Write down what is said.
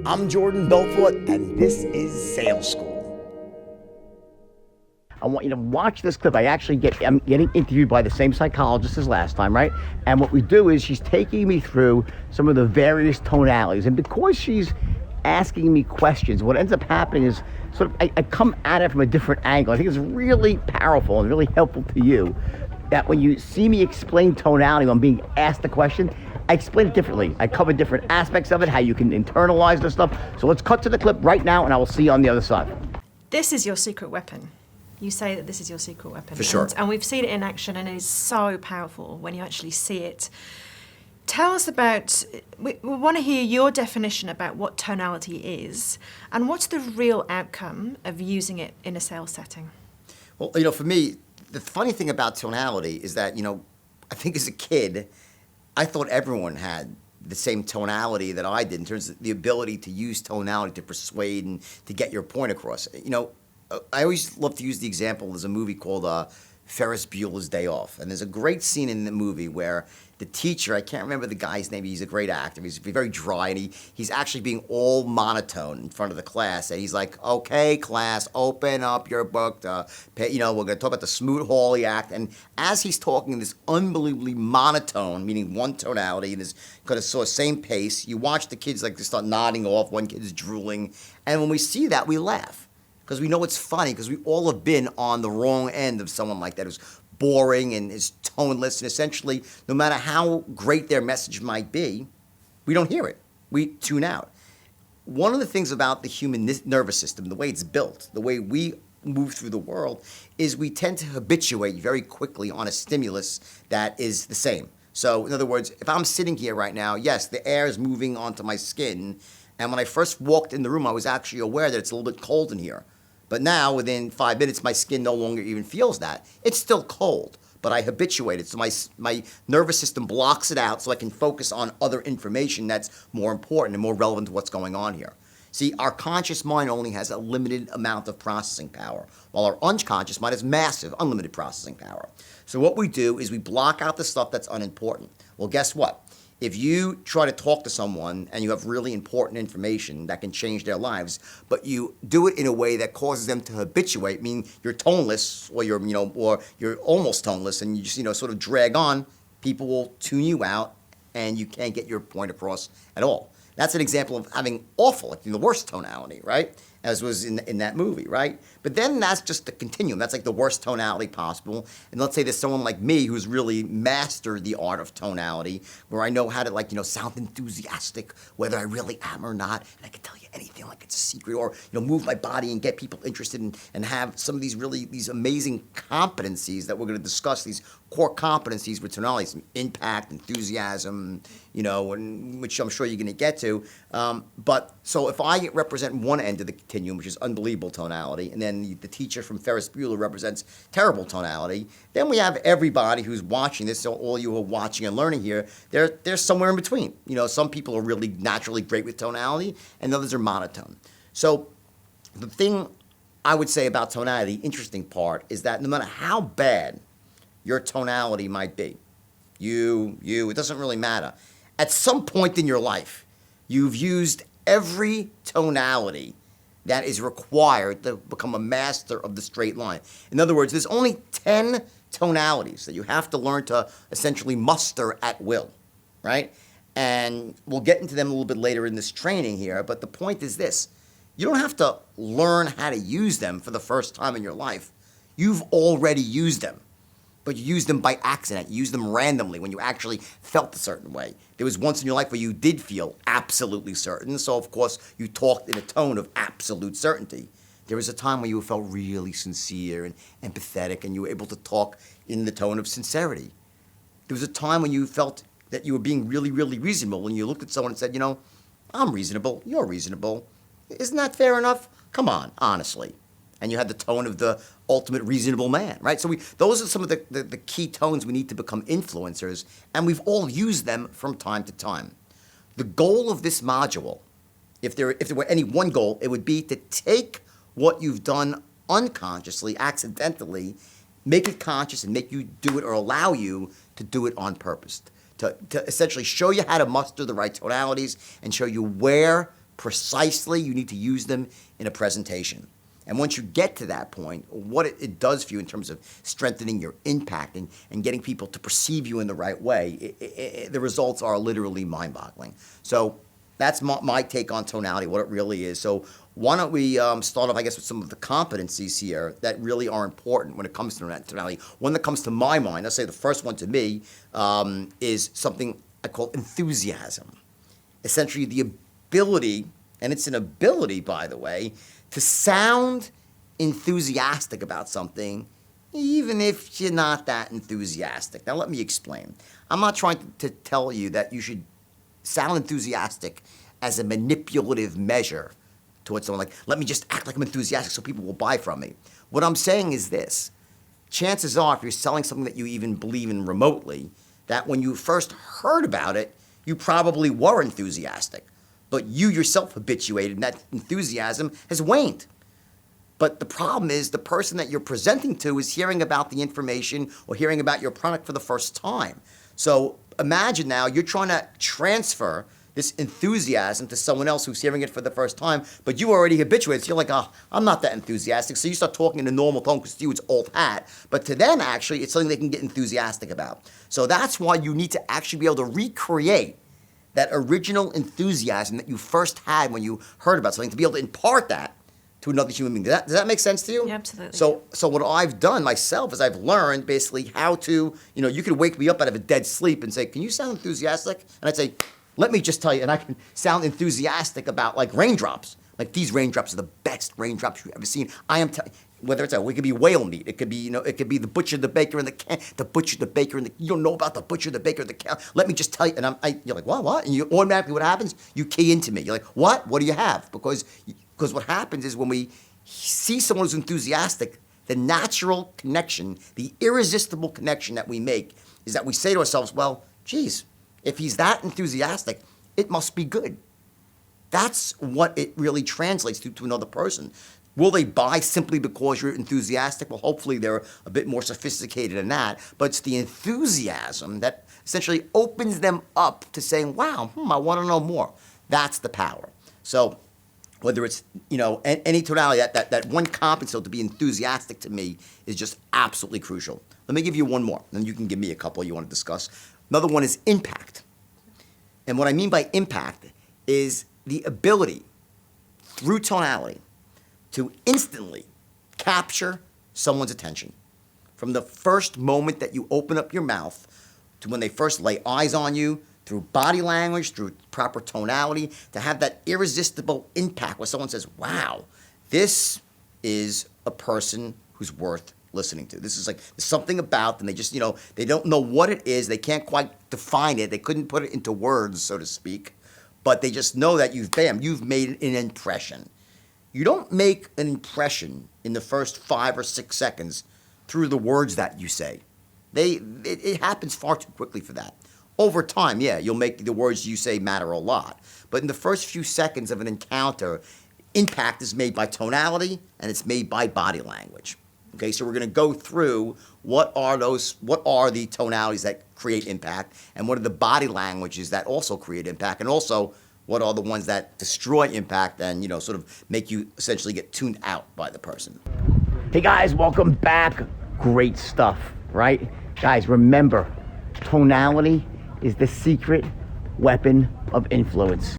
I'm Jordan Belfort, and this is Sales School. I want you to watch this clip. I'm getting interviewed by the same psychologist as last time, right? And what we do is she's taking me through some of the various tonalities. And because she's asking me questions, what ends up happening is sort of, I come at it from a different angle. I think it's really powerful and really helpful to you that when you see me explain tonality when I'm being asked a question, I explain it differently. I cover different aspects of it, how you can internalize this stuff. So let's cut to the clip right now, and I will see you on the other side. This is your secret weapon. You say that this is your secret weapon. For sure. And we've seen it in action, and it is so powerful when you actually see it. Tell us about, we want to hear your definition about what tonality is, and what's the real outcome of using it in a sales setting? Well, for me, the funny thing about tonality is that, I think as a kid, I thought everyone had the same tonality that I did in terms of the ability to use tonality to persuade and to get your point across. I always love to use the example. There's a movie called Ferris Bueller's Day Off. And there's a great scene in the movie where the teacher, I can't remember the guy's name, he's a great actor, he's very dry, and he's actually being all monotone in front of the class. And he's like, okay, class, open up your book. We're going to talk about the Smoot-Hawley Act. And as he's talking in this unbelievably monotone, meaning one tonality, and this kind of sort of same pace, you watch the kids like they start nodding off, one kid is drooling. And when we see that, we laugh. Because we know it's funny, because we all have been on the wrong end of someone like that who's boring and is toneless, and essentially, no matter how great their message might be, we don't hear it. We tune out. One of the things about the human nervous system, the way it's built, the way we move through the world, is we tend to habituate very quickly on a stimulus that is the same. So, in other words, if I'm sitting here right now, yes, the air is moving onto my skin, and when I first walked in the room, I was actually aware that it's a little bit cold in here. But now, within 5 minutes, my skin no longer even feels that. It's still cold, but I habituate it. So my nervous system blocks it out so I can focus on other information that's more important and more relevant to what's going on here. See, our conscious mind only has a limited amount of processing power, while our unconscious mind has massive, unlimited processing power. So what we do is we block out the stuff that's unimportant. Well, guess what? If you try to talk to someone and you have really important information that can change their lives, but you do it in a way that causes them to habituate, meaning you're toneless, or you're almost toneless, and you just sort of drag on, people will tune you out, and you can't get your point across at all. That's an example of having awful, like the worst tonality, right? As was in that movie, right? But then that's just the continuum. That's like the worst tonality possible. And let's say there's someone like me who's really mastered the art of tonality, where I know how to sound enthusiastic, whether I really am or not, and I can tell you anything like it's a secret, or move my body and get people interested and have some of these amazing competencies that we're going to discuss, these core competencies with tonality, some impact, enthusiasm, and which I'm sure you're going to get to. But so if I represent one end of the continuum, which is unbelievable tonality, and then the teacher from Ferris Bueller represents terrible tonality, then we have everybody who's watching this, so all you who are watching and learning here, they're somewhere in between. Some people are really naturally great with tonality, and others are monotone. So the thing I would say about tonality, the interesting part, is that no matter how bad your tonality might be, it doesn't really matter. At some point in your life, you've used every tonality that is required to become a master of the straight line. In other words, there's only 10 tonalities that you have to learn to essentially muster at will, right? And we'll get into them a little bit later in this training here, but the point is this. You don't have to learn how to use them for the first time in your life. You've already used them. But you used them by accident. You used them randomly when you actually felt a certain way. There was once in your life where you did feel absolutely certain, so of course you talked in a tone of absolute certainty. There was a time when you felt really sincere and empathetic, and you were able to talk in the tone of sincerity. There was a time when you felt that you were being really, really reasonable, when you looked at someone and said, I'm reasonable, you're reasonable. Isn't that fair enough? Come on, honestly. And you had the tone of the ultimate reasonable man, right? So those are some of the key tones we need to become influencers, and we've all used them from time to time. The goal of this module, if there were any one goal, it would be to take what you've done unconsciously, accidentally, make it conscious and make you do it, or allow you to do it on purpose. To essentially show you how to muster the right tonalities and show you where precisely you need to use them in a presentation. And once you get to that point, what it does for you in terms of strengthening your impact and getting people to perceive you in the right way, the results are literally mind-boggling. So that's my take on tonality, what it really is. So why don't we start off, I guess, with some of the competencies here that really are important when it comes to tonality. One that comes to my mind, I'll say the first one to me, is something I call enthusiasm. Essentially the ability, and it's an ability, by the way, to sound enthusiastic about something, even if you're not that enthusiastic. Now, let me explain. I'm not trying to tell you that you should sound enthusiastic as a manipulative measure towards someone, like, let me just act like I'm enthusiastic so people will buy from me. What I'm saying is this. Chances are, if you're selling something that you even believe in remotely, that when you first heard about it, you probably were enthusiastic. But you yourself habituated, and that enthusiasm has waned. But the problem is the person that you're presenting to is hearing about the information or hearing about your product for the first time. So imagine now you're trying to transfer this enthusiasm to someone else who's hearing it for the first time, but you already habituated. So you're like, oh, I'm not that enthusiastic. So you start talking in a normal tone because to you it's old hat. But to them, actually, it's something they can get enthusiastic about. So that's why you need to actually be able to recreate that original enthusiasm that you first had when you heard about something, to be able to impart that to another human being. Does that make sense to you? Yeah, absolutely. So what I've done myself is I've learned basically how to, you could wake me up out of a dead sleep and say, can you sound enthusiastic? And I'd say, let me just tell you, and I can sound enthusiastic about like raindrops. Like these raindrops are the best raindrops you've ever seen. Whether it could be whale meat, it could be, it could be the butcher, the baker, and you don't know about the butcher, the baker, the cow. Let me just tell you, and you're like, what? And you automatically, what happens? You key into me. You're like, what? What do you have? Because what happens is when we see someone who's enthusiastic, the natural connection, the irresistible connection that we make is that we say to ourselves, well, geez, if he's that enthusiastic, it must be good. That's what it really translates to another person. Will they buy simply because you're enthusiastic? Well, hopefully they're a bit more sophisticated than that. But it's the enthusiasm that essentially opens them up to saying, wow, I want to know more. That's the power. So whether it's, any tonality, that one competence to be enthusiastic to me is just absolutely crucial. Let me give you one more, and you can give me a couple you want to discuss. Another one is impact. And what I mean by impact is the ability through tonality to instantly capture someone's attention. From the first moment that you open up your mouth to when they first lay eyes on you, through body language, through proper tonality, to have that irresistible impact where someone says, wow, this is a person who's worth listening to. This is like, there's something about them. They just, they don't know what it is. They can't quite define it. They couldn't put it into words, so to speak. But they just know that you've made an impression. You don't make an impression in the first 5 or 6 seconds through the words that you say. It happens far too quickly for that. Over time, yeah, you'll make the words you say matter a lot. But in the first few seconds of an encounter, impact is made by tonality and it's made by body language. Okay, so we're going to go through what are the tonalities that create impact, and what are the body languages that also create impact, and also what are the ones that destroy impact and, sort of make you essentially get tuned out by the person. Hey guys, welcome back. Great stuff, right? Guys, remember, tonality is the secret weapon of influence.